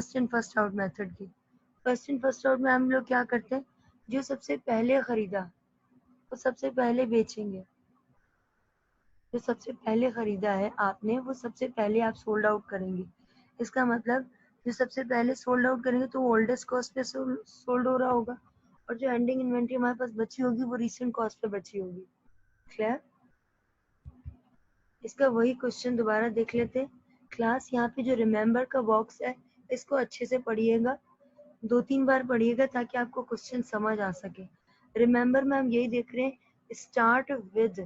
First in first out method की। First in first out में हम लोग क्या करते हैं, जो सबसे पहले खरीदा वो सबसे पहले बेचेंगे। जो सबसे पहले खरीदा है आपने वो सबसे पहले आप सोल्ड आउट करेंगे। इसका मतलब जो सबसे पहले सोल्ड आउट करेंगे तो वो ओल्डेस्ट कॉस्ट पे सोल्ड हो रहा होगा, और जो एंडिंग इन्वेंट्री हमारे पास बची होगी वो रीसेंट कॉस्ट पे बची होगी। क्लियर? इसका वही क्वेश्चन दोबारा देख लेते हैं। क्लास यहाँ पे जो रिमेम्बर का बॉक्स है इसको अच्छे से पढ़िएगा, 2-3 बार पढ़िएगा ताकि आपको क्वेश्चन समझ आ सके। रिमेम्बर में हम यही देख रहे हैं, स्टार्ट विद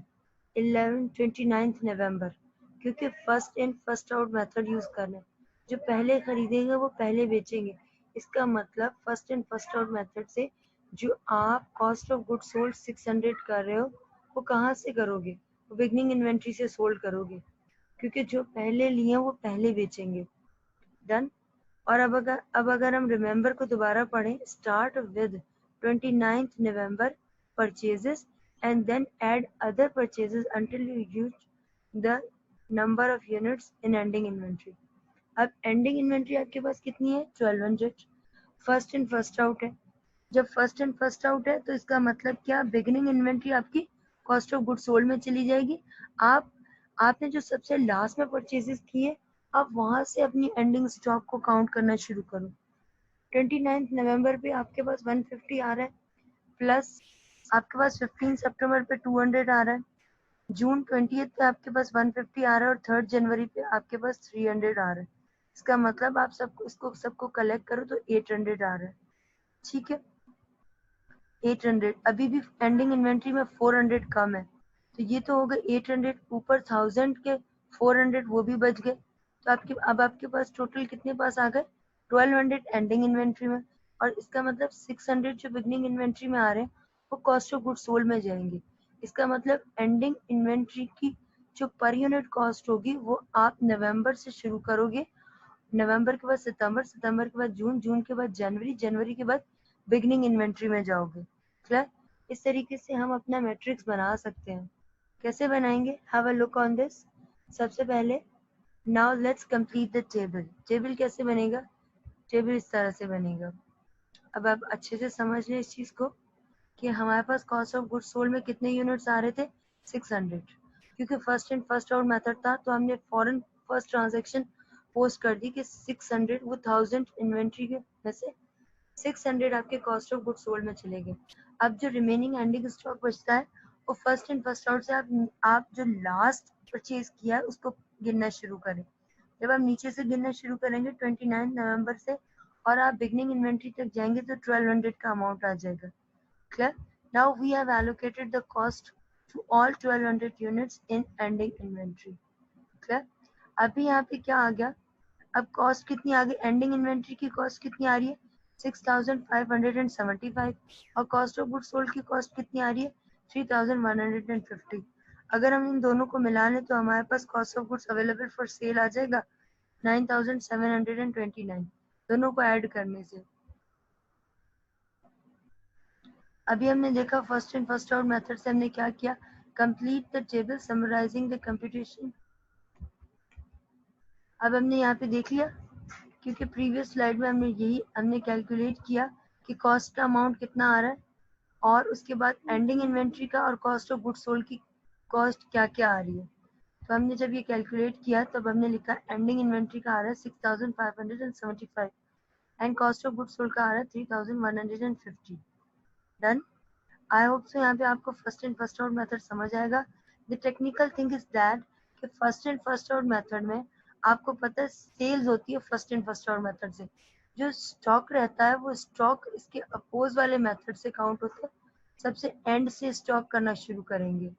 29th नवंबर, क्योंकि first in first out method use करना है। जो पहले खरीदेंगे वो पहले बेचेंगे। इसका मतलब first in first out method से जो आप कॉस्ट ऑफ गुड सोल्ड 600 कर रहे हो वो कहाँ से करोगे, वो बिगनिंग इन्वेंट्री से सोल्ड करोगे, क्योंकि जो पहले लिए वो पहले बेचेंगे। डन। और अब अगर हम रिमेम्बर को दोबारा पढ़ें, start with 29th November purchases and then add other purchases until you use the number of units in ending inventory. अब एंडिंग इन्वेंट्री आपके पास कितनी है, 1200। फर्स्ट इन फर्स्ट आउट है। जब फर्स्ट इन फर्स्ट आउट है तो इसका मतलब क्या, बिगिनिंग इन्वेंट्री आपकी कॉस्ट ऑफ गुड सोल्ड में चली जाएगी। आपने जो सबसे लास्ट में परचेजेस किए, आप वहां से अपनी एंडिंग स्टॉक को काउंट करना शुरू करो। 29 नवंबर पे आपके पास 150 आ रहा है, प्लस आपके पास 15 सितंबर पे 200 आ रहा है, जून 20 पे आपके पास 150 आ रहा है, और 3 जनवरी पे आपके पास 300 आ रहा है। इसका मतलब आप सबको कलेक्ट करो तो 800 आ रहा है। ठीक है, 800। अभी भी एंडिंग इन्वेंट्री में 400 कम है, तो ये तो हो गए 800, ऊपर 1000 के 400 वो भी बच गए। तो अब आपके पास टोटल कितने पास आ गए, 1200 एंडिंग इन्वेंट्री में, और इसका मतलब 600 जो बिगनिंग इन्वेंट्री में आ रहे हैं वो कॉस्ट ऑफ गुड सोल्ड में जाएंगे। इसका मतलब एंडिंग इन्वेंट्री की जो पर यूनिट कॉस्ट होगी वो आप नवंबर से शुरू करोगे, नवंबर के बाद सितंबर, सितंबर के बाद जून, जून के बाद जनवरी, जनवरी के बाद बिगनिंग इन्वेंट्री में जाओगे। क्लियर? इस तरीके से हम अपना मैट्रिक्स बना सकते हैं। कैसे बनाएंगे, have a look on this. सबसे पहले now let's complete the table. Table कैसे बनेगा, टेबल इस तरह से बनेगा। अब आप अच्छे से समझ लें इस चीज को कि हमारे पास कॉस्ट ऑफ गुड्स सोल्ड में कितने यूनिट्स आ रहे थे, 600। क्योंकि first in first out method था तो हमने फॉरन फर्स्ट ट्रांजेक्शन पोस्ट कर दी कि 600 वो 1000 इन्वेंट्री के में से 600 आपके कॉस्ट ऑफ गुड सोल्ड में चले गए। अब जो रिमेनिंग एंडिंग स्टॉक बचता है वो फर्स्ट इन फर्स्ट आउट से आप जो लास्ट परचेज किया है उसको गिनना शुरू करें। जब आप नीचे से गिनना शुरू करेंगे 29 नवंबर से और आप बिगनिंग इन्वेंट्री तक जाएंगे तो 1200 का अमाउंट आ जाएगा। Clear? Now we have allocated the cost to all 1200 units in ending inventory. Clear? अभी यहाँ पे क्या आ गया, अब कॉस्ट कितनी आ गई, एंडिंग इन्वेंट्री की कॉस्ट कितनी आ रही है, 6575, और कॉस्ट ऑफ गुड सोल्ड की कॉस्ट कितनी आ रही है, 3150। अगर हम इन दोनों को मिला लें तो हमारे पास cost of goods available for sale आ जाएगा 9729, दोनों को ऐड करने से। अभी हमने देखा first in first out method से हमने क्या किया, complete the table summarising the computation. अब हमने यहाँ पे देख लिया, क्योंकि प्रीवियस स्लाइड में हमने कैलकुलेट किया कि कॉस्ट का अमाउंट कितना आ रहा है, और उसके बाद एंडिंग इन्वेंट्री का और कॉस्ट ऑफ गुड सोल्ड की कॉस्ट क्या क्या आ रही है। तो हमने जब ये कैलकुलेट किया तब हमने लिखा एंडिंग इन्वेंट्री का आ रहा है 6575 and cost of good sold का आ रहा है 3150। डन। आई होप सो यहाँ पे आपको first in first out method समझ आएगा। The technical thing is that कि first in first out method में आपको पता है सेल्स होती है first in first out method से, जो स्टॉक रहता है वो स्टॉक इसके अपोज वाले मेथड से काउंट होता है, सबसे एंड से स्टॉक करना शुरू करेंगे।